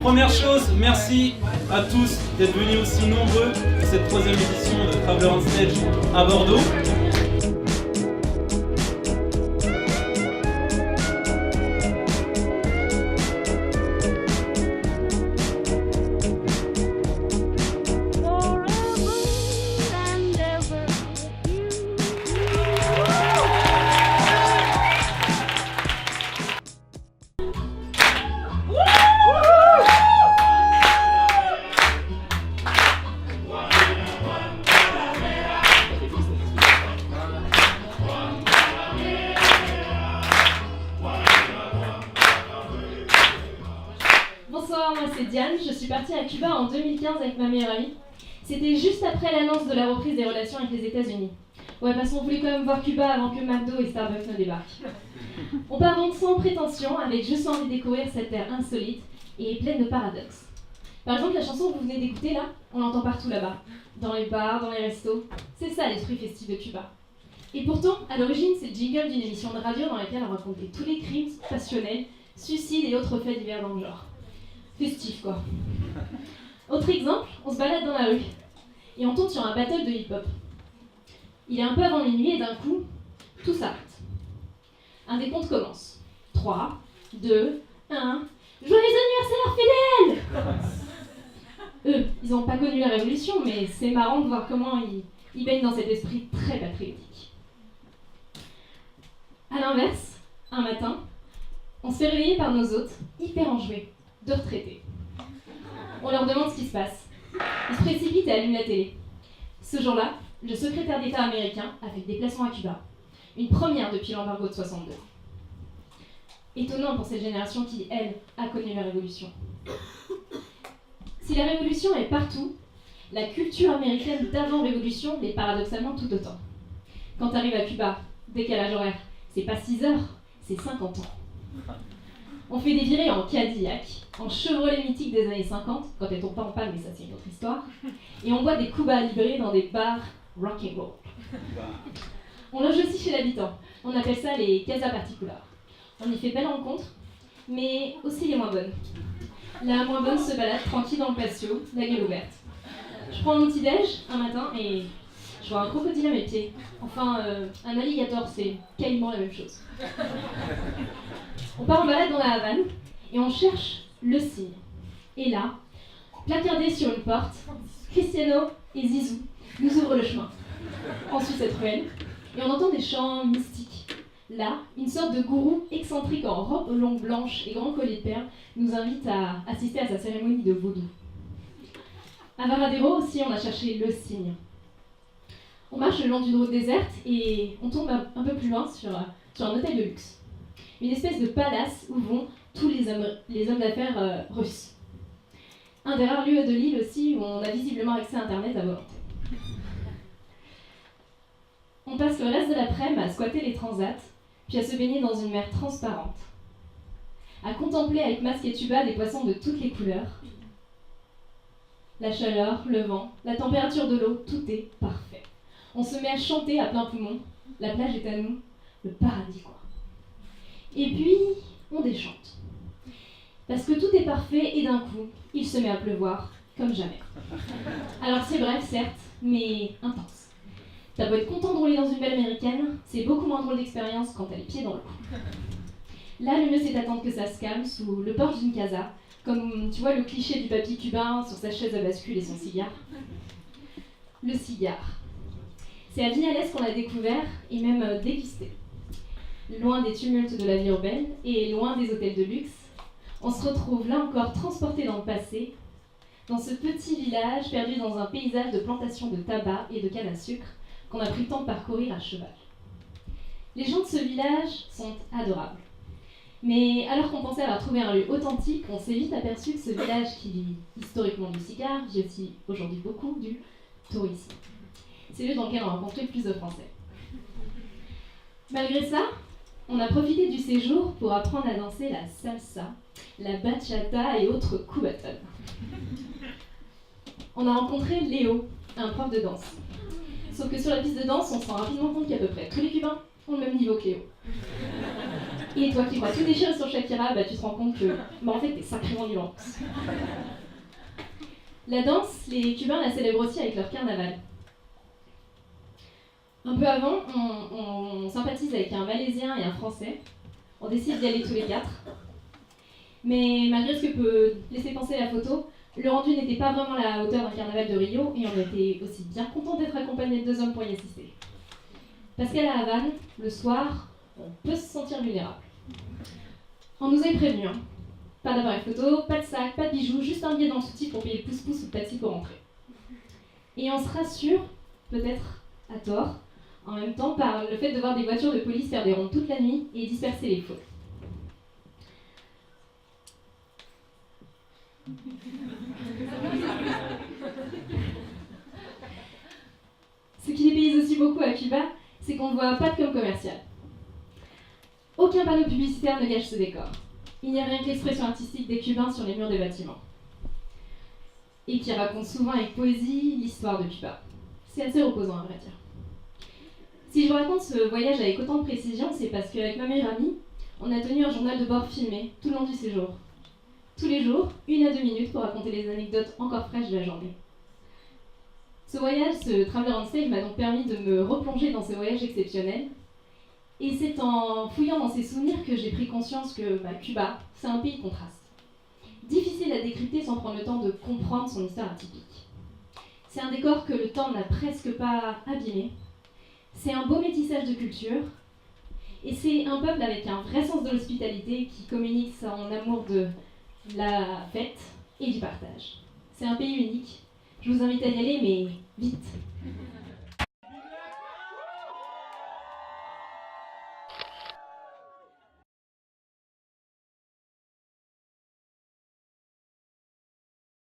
Première chose, merci à tous d'être venus aussi nombreux pour cette 3e édition de Traveler on Stage à Bordeaux. Bonsoir, moi c'est Diane, je suis partie à Cuba en 2015 avec ma meilleure amie. C'était juste après l'annonce de la reprise des relations avec les États-Unis. Ouais, parce qu'on voulait quand même voir Cuba avant que McDo et Starbucks ne débarquent. On part donc sans prétention, avec juste envie de découvrir cette terre insolite et pleine de paradoxes. Par exemple, la chanson que vous venez d'écouter là, on l'entend partout là-bas. Dans les bars, dans les restos. C'est ça l'esprit festif de Cuba. Et pourtant, à l'origine, c'est le jingle d'une émission de radio dans laquelle on racontait tous les crimes passionnels, suicides et autres faits divers dans le genre. Festif quoi. Autre exemple, on se balade dans la rue et on tombe sur un battle de hip-hop. Il est un peu avant minuit et d'un coup, tout s'arrête. Un décompte commence. 3, 2, 1. Joyeux anniversaire fidèle! Eux, ils n'ont pas connu la révolution, mais c'est marrant de voir comment ils baignent dans cet esprit très patriotique. A l'inverse, un matin, on se fait réveiller par nos hôtes, hyper enjoués, de retraités. On leur demande ce qui se passe. Ils se précipitent et allument la télé. Ce jour-là, le secrétaire d'État américain a fait le déplacement à Cuba. Une première depuis l'embargo de 62. Étonnant pour cette génération qui, elle, a connu la révolution. Si la révolution est partout, la culture américaine d'avant-révolution l'est paradoxalement tout autant. Quand tu arrives à Cuba, décalage horaire, c'est pas 6 heures, c'est 50 ans. On fait des virées en Cadillac, en Chevrolet mythique des années 50, quand elles tombent pas en panne, mais ça c'est une autre histoire, et on boit des Cuba Libre dans des bars rock'n'roll. On loge aussi chez l'habitant, on appelle ça les casas particulars. On y fait belle rencontre, mais aussi les moins bonnes. La moins bonne se balade tranquille dans le patio, la gueule ouverte. Je prends mon petit-déj un matin et je vois un crocodile à mes pieds. Enfin, un alligator, c'est quasiment la même chose. On part en balade dans la Havane et on cherche le signe. Et là, placardé sur une porte, Cristiano et Zizou nous ouvrent le chemin. On suit cette ruelle et on entend des chants mystiques. Là, une sorte de gourou excentrique en robe longue blanche et grand collier de perles nous invite à assister à sa cérémonie de vaudou. À Varadero aussi, on a cherché le signe. On marche le long d'une route déserte et on tombe un peu plus loin sur un hôtel de luxe. Une espèce de palace où vont tous les hommes d'affaires russes. Un des rares lieux de l'île aussi où on a visiblement accès à Internet à volonté. On passe le reste de l'après-midi à squatter les transats, puis à se baigner dans une mer transparente. À contempler avec masque et tuba des poissons de toutes les couleurs. La chaleur, le vent, la température de l'eau, tout est parfait. On se met à chanter à plein poumon. La plage est à nous, le paradis quoi. Et puis, on déchante. Parce que tout est parfait et d'un coup, il se met à pleuvoir, comme jamais. Alors c'est bref, certes, mais intense. T'as beau être content de rouler dans une belle américaine, c'est beaucoup moins drôle d'expérience quand t'as les pieds dans l'eau. Là, le mieux c'est d'attendre que ça se calme sous le porche d'une casa, comme tu vois le cliché du papy cubain sur sa chaise à bascule et son cigare. Le cigare. C'est à Vignales qu'on l'a découvert et même dégusté. Loin des tumultes de la vie urbaine et loin des hôtels de luxe, on se retrouve là encore transporté dans le passé, dans ce petit village perdu dans un paysage de plantations de tabac et de canne à sucre qu'on a pris le temps de parcourir à cheval. Les gens de ce village sont adorables. Mais alors qu'on pensait avoir trouvé un lieu authentique, on s'est vite aperçu que ce village qui vit historiquement du cigare vit aussi aujourd'hui beaucoup du tourisme. C'est le lieu dans lequel on a rencontré plus de Français. Malgré ça, on a profité du séjour pour apprendre à danser la salsa, la bachata et autres cubatones. On a rencontré Léo, un prof de danse. Sauf que sur la piste de danse, on se rend rapidement compte qu'à peu près tous les Cubains ont le même niveau que Léo. Et toi qui crois tout déchirer sur Shakira, bah, tu te rends compte que en fait, t'es sacrément nul en danse. La danse, les Cubains la célèbrent aussi avec leur carnaval. Un peu avant, on sympathise avec un Malaisien et un Français. On décide d'y aller tous les quatre. Mais malgré ce que peut laisser penser la photo, le rendu n'était pas vraiment à la hauteur d'un carnaval de Rio et on était aussi bien content d'être accompagnés de 2 hommes pour y assister. Parce qu'à la Havane, le soir, on peut se sentir vulnérable. On nous avait prévenu, hein. Pas d'appareil photo, pas de sac, pas de bijoux, juste un billet dans le soutif pour payer le pouce-pouce ou le taxi pour rentrer. Et on se rassure, peut-être à tort, en même temps par le fait de voir des voitures de police faire des rondes toute la nuit et disperser les foules. Ce qui dépayse aussi beaucoup à Cuba, c'est qu'on ne voit pas de com commercial. Aucun panneau publicitaire ne gâche ce décor. Il n'y a rien que l'expression artistique des Cubains sur les murs des bâtiments. Et qui raconte souvent avec poésie l'histoire de Cuba. C'est assez reposant à vrai dire. Si je vous raconte ce voyage avec autant de précision, c'est parce qu'avec ma meilleure amie, on a tenu un journal de bord filmé tout le long du séjour. Tous les jours, 1 à 2 minutes pour raconter les anecdotes encore fraîches de la journée. Ce voyage, ce Traveler on Stage, m'a donc permis de me replonger dans ce voyage exceptionnel. Et c'est en fouillant dans ces souvenirs que j'ai pris conscience que Cuba, c'est un pays de contraste. Difficile à décrypter sans prendre le temps de comprendre son histoire atypique. C'est un décor que le temps n'a presque pas abîmé. C'est un beau métissage de cultures. Et c'est un peuple avec un vrai sens de l'hospitalité qui communique son amour de la fête et du partage. C'est un pays unique. Je vous invite à y aller, mais vite.